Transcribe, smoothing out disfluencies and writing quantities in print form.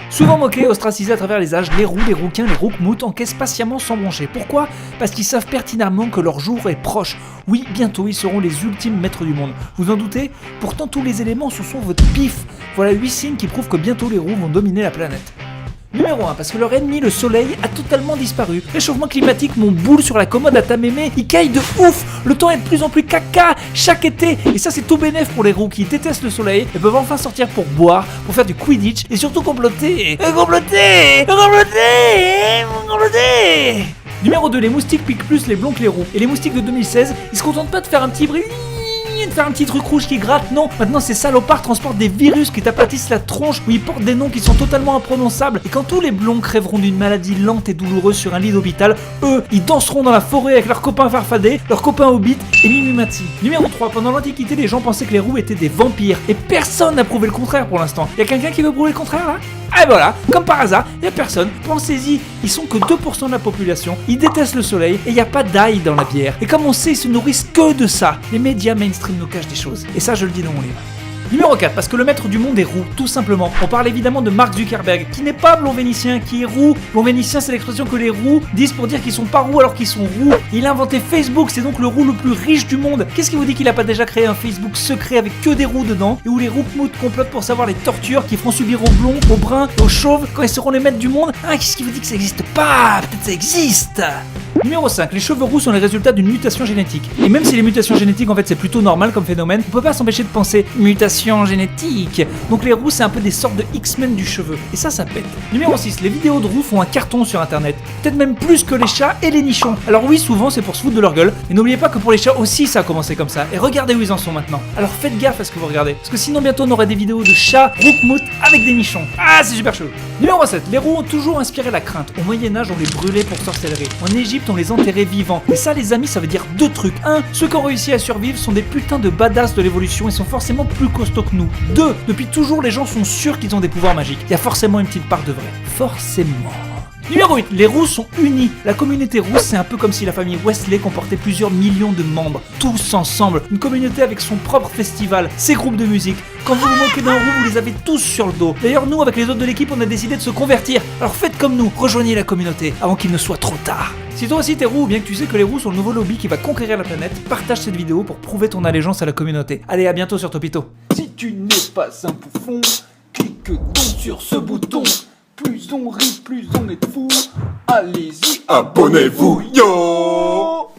Souvent moqués, ostracisés à travers les âges, les roux, les rouquins, les roukmouts encaissent patiemment sans broncher. Pourquoi ? Parce qu'ils savent pertinemment que leur jour est proche. Oui, bientôt ils seront les ultimes maîtres du monde. Vous en doutez ? Pourtant tous les éléments sont sur votre pif. Voilà 8 signes qui prouvent que bientôt les roux vont dominer la planète. Numéro 1, parce que leur ennemi, le soleil, a totalement disparu. Réchauffement climatique, mon boule sur la commode à ta mémé, il caille de ouf. Le temps est de plus en plus caca chaque été. Et ça, c'est tout bénef pour les roux qui détestent le soleil et peuvent enfin sortir pour boire, pour faire du quidditch et surtout comploter. Comploter. Numéro 2, les moustiques piquent plus les blonds que les roux. Et les moustiques de 2016, ils se contentent pas de faire un petit bruit, de faire un petit truc rouge qui gratte, non. Maintenant ces salopards transportent des virus qui t'aplatissent la tronche, où ils portent des noms qui sont totalement imprononçables. Et quand tous les blonds crèveront d'une maladie lente et douloureuse sur un lit d'hôpital, eux, ils danseront dans la forêt avec leurs copains farfadés, leurs copains hobbits et Mimimati. Numéro 3, pendant l'Antiquité, les gens pensaient que les roux étaient des vampires. Et personne n'a prouvé le contraire pour l'instant. Y'a quelqu'un qui veut prouver le contraire là ? Et voilà, comme par hasard, y'a personne. Pensez-y, ils sont que 2% de la population, ils détestent le soleil et y a pas d'ail dans la bière. Et comme on sait, ils se nourrissent que de ça. Les médias mainstream nous cachent des choses. Et ça, je le dis dans mon livre. Numéro 4, parce que le maître du monde est roux, tout simplement. On parle évidemment de Mark Zuckerberg, qui n'est pas blond vénitien, qui est roux. Blond vénitien, c'est l'expression que les roux disent pour dire qu'ils sont pas roux alors qu'ils sont roux. Il a inventé Facebook, c'est donc le roux le plus riche du monde. Qu'est-ce qui vous dit qu'il a pas déjà créé un Facebook secret avec que des roux dedans, et où les roukmouts complotent pour savoir les tortures qu'ils feront subir aux blonds, aux bruns, aux chauves quand ils seront les maîtres du monde? Ah, qu'est-ce qui vous dit que ça existe pas? Peut-être ça existe. Numéro 5, les cheveux roux sont les résultats d'une mutation génétique. Et même si les mutations génétiques en fait c'est plutôt normal comme phénomène, on peut pas s'empêcher de penser mutation génétique. Donc les roux c'est un peu des sortes de X-Men du cheveu. Et ça pète. Numéro 6, les vidéos de roux font un carton sur internet. Peut-être même plus que les chats et les nichons. Alors oui, souvent c'est pour se foutre de leur gueule. Et n'oubliez pas que pour les chats aussi ça a commencé comme ça. Et regardez où ils en sont maintenant. Alors faites gaffe à ce que vous regardez. Parce que sinon bientôt on aurait des vidéos de chats roukmout avec des nichons. Ah, c'est super chaud. Numéro 7, les roux ont toujours inspiré la crainte. Au Moyen-Âge on les brûlait pour sorcellerie. En Égypte on les enterrait vivants. Et ça les amis, ça veut dire deux trucs. 1, ceux qui ont réussi à survivre sont des putains de badass de l'évolution et sont forcément plus costauds que nous. 2, depuis toujours les gens sont sûrs qu'ils ont des pouvoirs magiques. Il y a forcément une petite part de vrai. Forcément. Numéro 8, les roux sont unis. La communauté rousse, c'est un peu comme si la famille Wesley comportait plusieurs millions de membres. Tous ensemble. Une communauté avec son propre festival, ses groupes de musique. Quand vous vous moquez d'un roux, vous les avez tous sur le dos. D'ailleurs, nous, avec les autres de l'équipe, on a décidé de se convertir. Alors faites comme nous, rejoignez la communauté avant qu'il ne soit trop tard. Si toi aussi t'es roux, ou bien que tu sais que les roux sont le nouveau lobby qui va conquérir la planète, partage cette vidéo pour prouver ton allégeance à la communauté. Allez, à bientôt sur Topito. Si tu n'es pas un bouffon, clique donc sur ce bouton. Plus on rit, plus on est fou. Allez-y, abonnez-vous, yo!